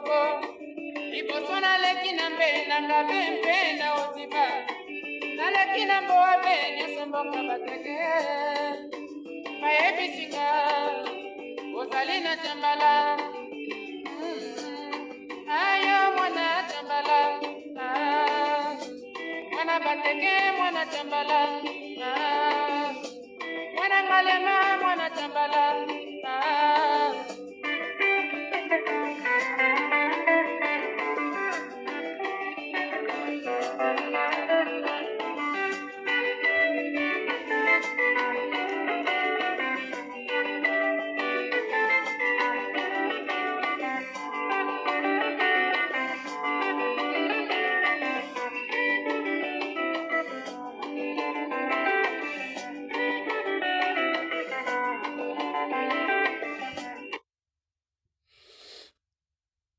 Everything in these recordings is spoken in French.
moko liboso naleki na mbe nanga bembe na oziba naleki na mboa be nyonso mboka bateke bayebisinga ozali na tambala ayo mwana tambala mwana bateke mwana tambala mwana malema mwana tambala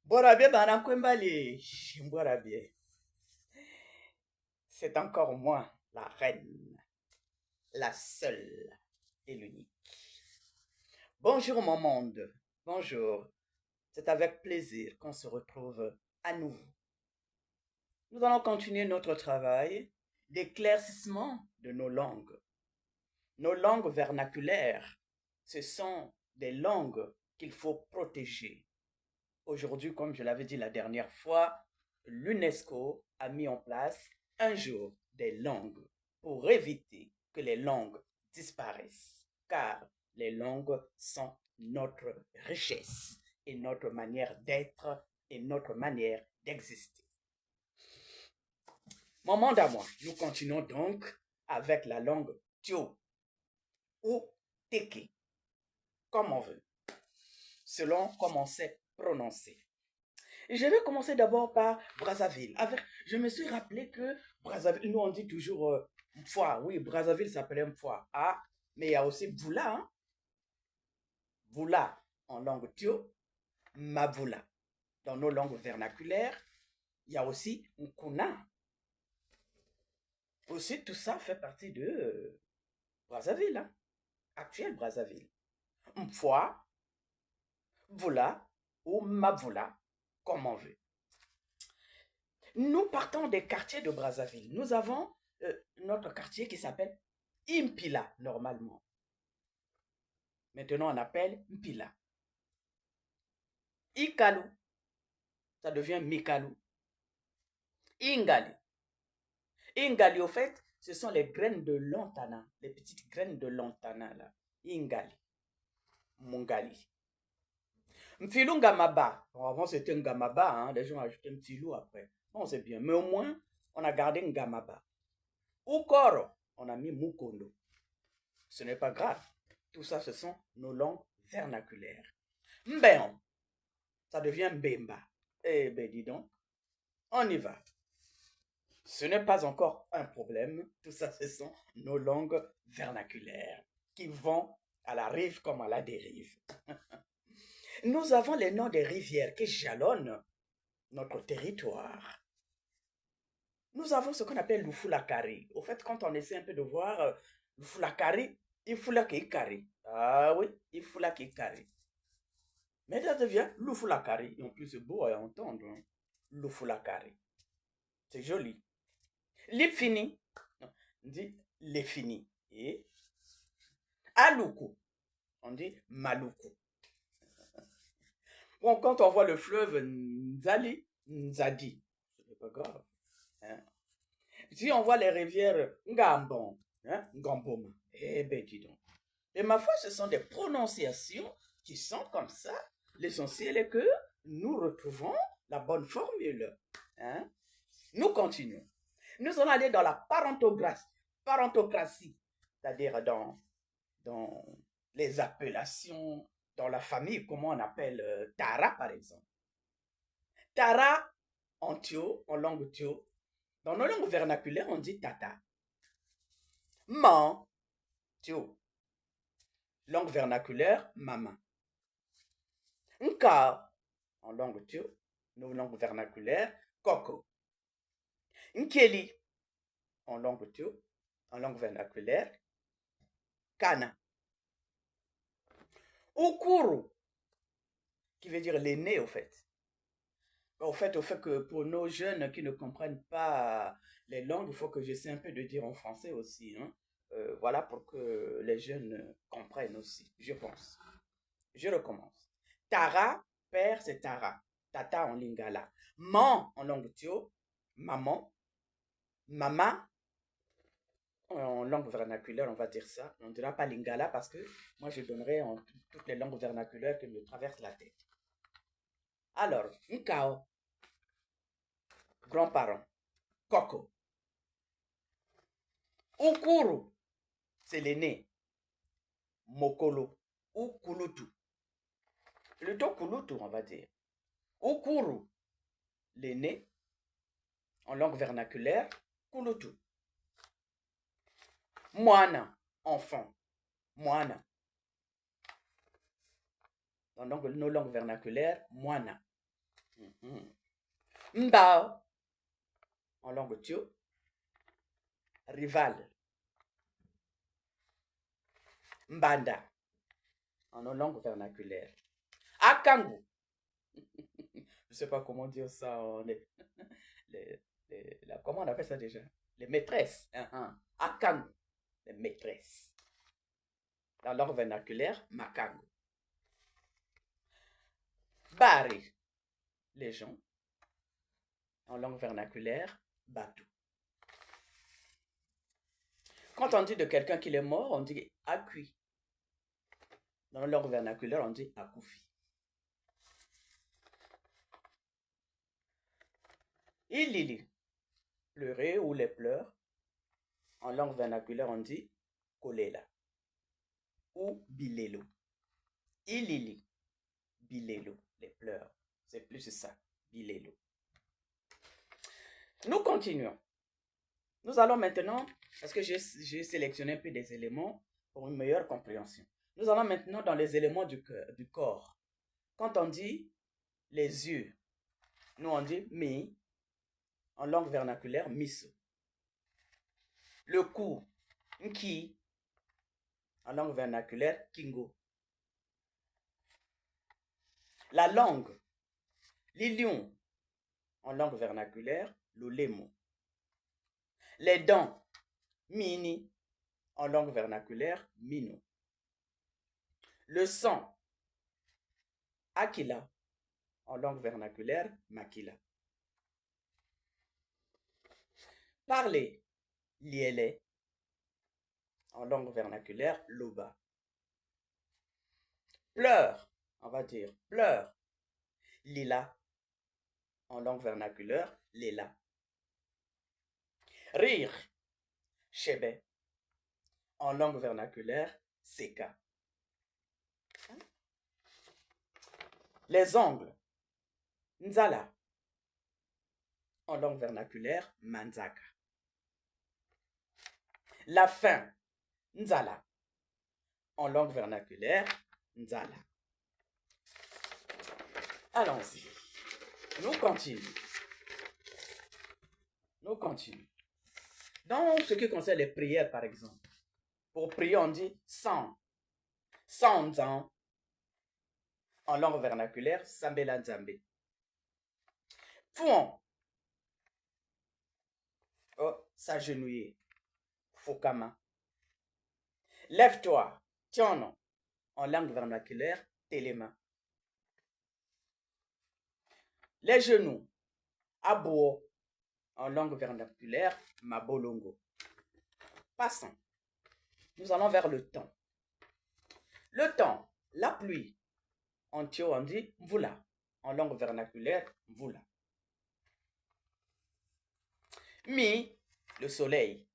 Borabie Banakwembali, Borabie. C'est encore moi, la reine, la seule et l'unique. Bonjour mon monde, bonjour. C'est avec plaisir qu'on se retrouve à nouveau. Nous allons continuer notre travail d'éclaircissement de nos langues. Nos langues vernaculaires, ce sont des langues qu'il faut protéger. Aujourd'hui, comme je l'avais dit la dernière fois, l'UNESCO a mis en place un jour des langues pour éviter que les langues disparaissent, car les langues sont notre richesse et notre manière d'être et notre manière d'exister. Mon monde à moi, nous continuons donc avec la langue Tio ou Teke, comme on veut, selon comment on sait prononcer. Et je vais commencer d'abord par Brazzaville. Je me suis rappelé que Brazzaville, nous on dit toujours Mfoa. Oui, Brazzaville s'appelait Mfoa. Ah, mais il y a aussi Boula. Hein? Boula en langue Tio, Maboula. Dans nos langues vernaculaires, il y a aussi Nkuna. Aussi, tout ça fait partie de Brazzaville, hein? Actuelle Brazzaville. Mfoa, Boula ou Maboula, comme on veut. Nous partons des quartiers de Brazzaville. Nous avons notre quartier qui s'appelle Impila, normalement. Maintenant, on appelle Mpila. Ikalu, ça devient Mikalu. Ingali. Ingali, au fait, ce sont les graines de lantana, les petites graines de lantana, là. Ingali. Mungali. Mfilou Ngamaba. Bon, avant, c'était Ngamaba, hein. Les gens ont ajouté Mfilou après. Bon, c'est bien. Mais au moins, on a gardé Ngamaba. Ukoro, on a mis Mukondo. Ce n'est pas grave. Tout ça, ce sont nos langues vernaculaires. Mbéon, ça devient Mbemba. Eh ben, dis donc, on y va. Ce n'est pas encore un problème. Tout ça, ce sont nos langues vernaculaires qui vont à la rive comme à la dérive. Nous avons les noms des rivières qui jalonnent notre territoire. Nous avons ce qu'on appelle l'Ufulakari. Au fait, quand on essaie un peu de voir l'Ufulakari, il faut la Kikari. Ah oui, il faut la Kikari. Mais ça devient l'Ufulakari. Et en plus, c'est beau à entendre. Hein? L'Ufulakari. C'est joli. L'Ipfini. On dit l'Efini. Et Aluku. On dit Maluku. Bon, quand on voit le fleuve Nzali, Nzadi. C'est pas grave. Hein? Si on voit les rivières Ngambon, hein? Ngamboma. Eh ben, dis donc. Et ma foi, ce sont des prononciations qui sont comme ça. L'essentiel est que nous retrouvons la bonne formule. Hein? Nous continuons. Nous allons aller dans la parentocratie, c'est-à-dire dans les appellations, dans la famille, comment on appelle Tara, par exemple. Tara, en Tio, en langue Tio, dans nos langues vernaculaires, on dit Tata. Man, Tio. Langue vernaculaire, maman. Nka, en langue Tio, nos langues vernaculaires, Coco. Nkeli, en langue Tio, en langue vernaculaire, Kana. Ukuru, qui veut dire l'aîné au fait. Au fait que pour nos jeunes qui ne comprennent pas les langues, il faut que j'essaie un peu de dire en français aussi, hein. Voilà pour que les jeunes comprennent aussi, je pense. Je recommence. Tara, père, c'est Tara. Tata en lingala. Man en langue tio, maman. Mama en langue vernaculaire, on va dire ça. On ne dira pas lingala parce que moi je donnerai en toutes les langues vernaculaires qui me traversent la tête. Alors, nkao, grand-parent. Coco. Ukuru, c'est l'aîné. Mokolo ou kulutu. Plutôt kulutu, on va dire. Ukuru, l'aîné. En langue vernaculaire, kulutu. Moana, enfant. Moana. Dans nos langues vernaculaires, moana. Mbao, en langue tio, rival. Mbanda, en nos langues vernaculaires. Akangu, je ne sais pas comment dire ça comment on appelle ça déjà? Les maîtresses. Akangu, les maîtresses. Dans langue vernaculaire, makangu. Bari, les gens. En langue vernaculaire, batou. Quand on dit de quelqu'un qu'il est mort, on dit akui. Dans la langue vernaculaire, on dit akoufi. Ilili, pleurer ou les pleurs. En langue vernaculaire, on dit kolela ou bilelo. Ilili, bilelo, les pleurs. C'est plus ça, bilelo. Nous continuons. Nous allons maintenant, parce que j'ai sélectionné un peu des éléments pour une meilleure compréhension. Nous allons maintenant dans les éléments du corps. Quand on dit les yeux, nous on dit mi, en langue vernaculaire, miso. Le cou, nki, en langue vernaculaire, kingo. La langue, l'ilion, en langue vernaculaire, l'olemo. Les dents, mini, en langue vernaculaire, mino. Le sang, akila, en langue vernaculaire, makila. Parler, liele, en langue vernaculaire, loba. Pleure, on va dire pleure, lila, en langue vernaculaire, lila. Rire, chebe, en langue vernaculaire, seka. Les ongles, nzala, en langue vernaculaire, manzaka. La faim, nzala, en langue vernaculaire, nzala. Allons-y. Nous continuons. Nous continuons. Dans ce qui concerne les prières, par exemple, pour prier, on dit sans. Sans en langue vernaculaire, sambela nzambe. Fouon. Oh, s'agenouiller. Fokama. Lève-toi. Tiono. En langue vernaculaire, téléma. Les genoux. Abo. En langue vernaculaire, mabolongo. Passons. Nous allons vers le temps. Le temps, la pluie. En tio, on dit mvula. En langue vernaculaire, mvula. Mi, le soleil.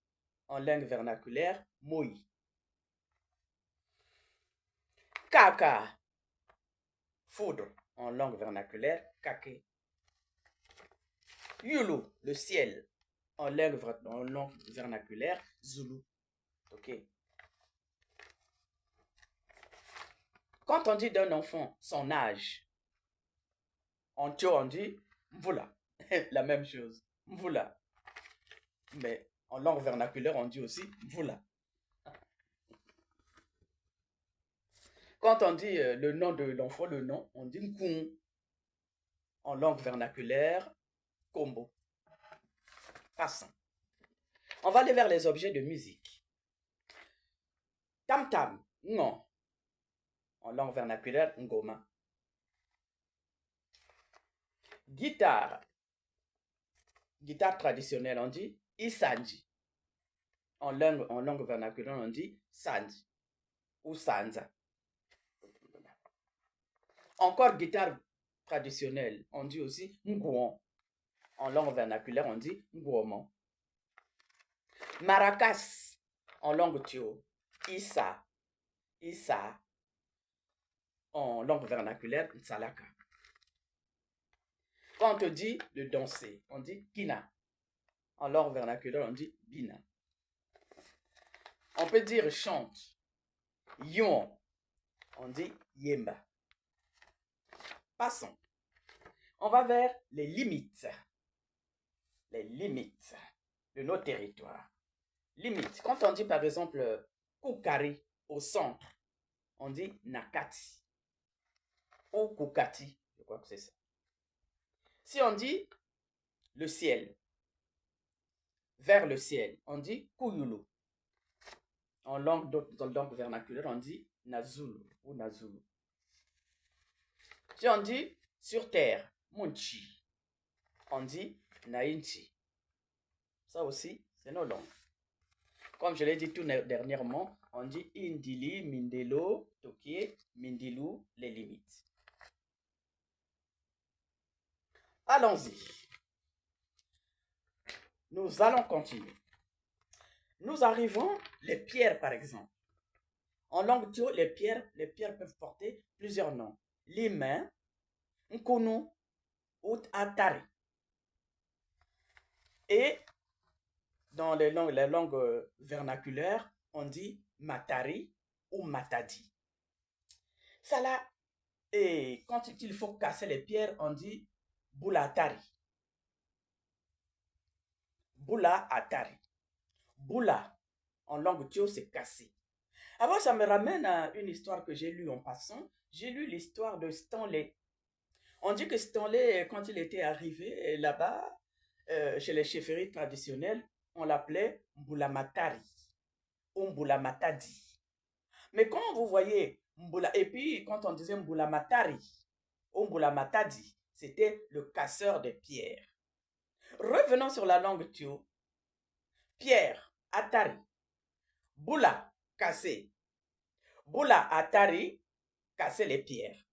En langue vernaculaire, moi. Kaka, foudre. En langue vernaculaire, kake. Yulu, le ciel. En langue vernaculaire, zulu. Ok. Quand on dit d'un enfant son âge, en tio on dit mvula. La même chose. Mvula. Mais en langue vernaculaire, on dit aussi mvula. Quand on dit le nom de l'enfant, le nom, on dit nkun. En langue vernaculaire, combo. Passons. On va aller vers les objets de musique. Tam-tam, non. En langue vernaculaire, ngoma. Guitare. Guitare traditionnelle, on dit isanji. En langue vernaculaire, on dit sanji ou sanza. Encore guitare traditionnelle, on dit aussi ngouon. En langue vernaculaire, on dit ngouomon. Maracas, en langue tio, isa. Isa. En langue vernaculaire, nsalaka. Quand on te dit de danser, on dit kina. En langue vernaculaire, on dit bina. On peut dire chante. Yon. On dit yemba. Passons. On va vers les limites. Les limites de nos territoires. Limites. Quand on dit par exemple Koukari au centre, on dit Nakati. Ou Koukati. Je crois que c'est ça. Si on dit le ciel, vers le ciel, on dit Kuyulu. En langue vernaculaire, on dit Nazulu ou Nazulu. Si on dit sur terre, Munchi, on dit Nainchi. Ça aussi, c'est nos langues. Comme je l'ai dit tout dernièrement, on dit Indili, Mindelo, Tokie, Mindilou, les limites. Allons-y. Nous allons continuer. Nous arrivons, les pierres par exemple. En langue tio, les pierres peuvent porter plusieurs noms. Lima, Nkunu ou Atari. Et dans les langues vernaculaires, on dit Matari ou Matadi. Ça là, et quand il faut casser les pierres, on dit Boulatari. Boula Atari. Boula, en langue tio, c'est cassé. Avant, ça me ramène à une histoire que j'ai lue en passant. J'ai lu l'histoire de Stanley. On dit que Stanley, quand il était arrivé là-bas, chez les chefferies traditionnelles, on l'appelait Mbulamatari ou Mbulamatadi. Mais quand vous voyez Mbula, et puis quand on disait Mbulamatari ou Mbulamatadi, c'était le casseur de pierres. Revenons sur la langue tio. Pierre, Atari. Boula, cassé. Boula, Atari, casser les pierres.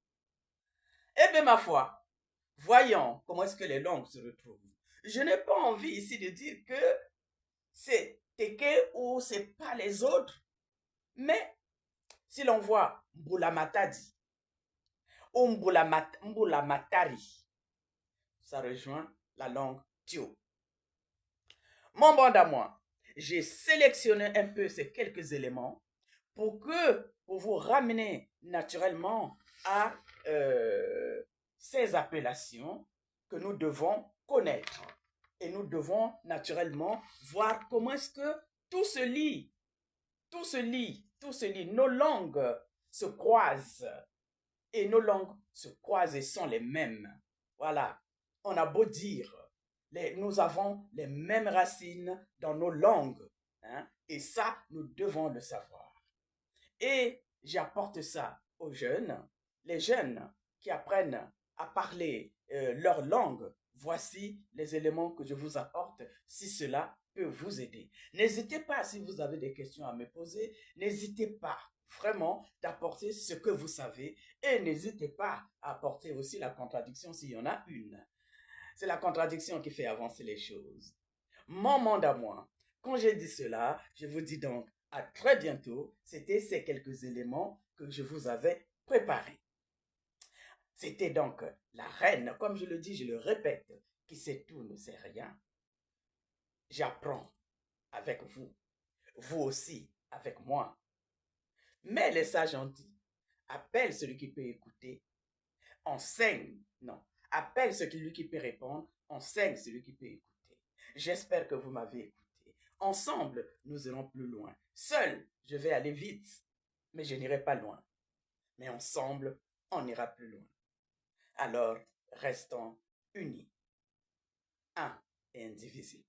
Eh bien, ma foi, voyons comment est-ce que les langues se retrouvent. Je n'ai pas envie ici de dire que c'est Teke ou c'est pas les autres. Mais si l'on voit Mbulamatadi ou Mbulamatari, ça rejoint la langue tio. Mon bon d'amour, j'ai sélectionné un peu ces quelques éléments pour vous ramener naturellement à ces appellations que nous devons connaître. Et nous devons naturellement voir comment est-ce que tout se lie. Nos langues se croisent. Et nos langues se croisent et sont les mêmes. Voilà. On a beau dire, nous avons les mêmes racines dans nos langues. Hein? Et ça, nous devons le savoir. Et j'apporte ça aux jeunes. Les jeunes qui apprennent à parler leur langue, voici les éléments que je vous apporte si cela peut vous aider. N'hésitez pas, si vous avez des questions à me poser, n'hésitez pas vraiment d'apporter ce que vous savez et n'hésitez pas à apporter aussi la contradiction s'il y en a une. C'est la contradiction qui fait avancer les choses. Mon monde à moi, quand j'ai dit cela, je vous dis donc à très bientôt. C'était ces quelques éléments que je vous avais préparés. C'était donc la reine, comme je le dis, je le répète, qui sait tout ne sait rien. J'apprends avec vous, vous aussi avec moi. Mais les sages ont dit, appelle celui qui peut écouter, enseigne, non, appelle celui qui peut répondre, enseigne celui qui peut écouter. J'espère que vous m'avez écouté. Ensemble, nous irons plus loin. Seul, je vais aller vite, mais je n'irai pas loin. Mais ensemble, on ira plus loin. Alors, restons unis. Un et indivisible.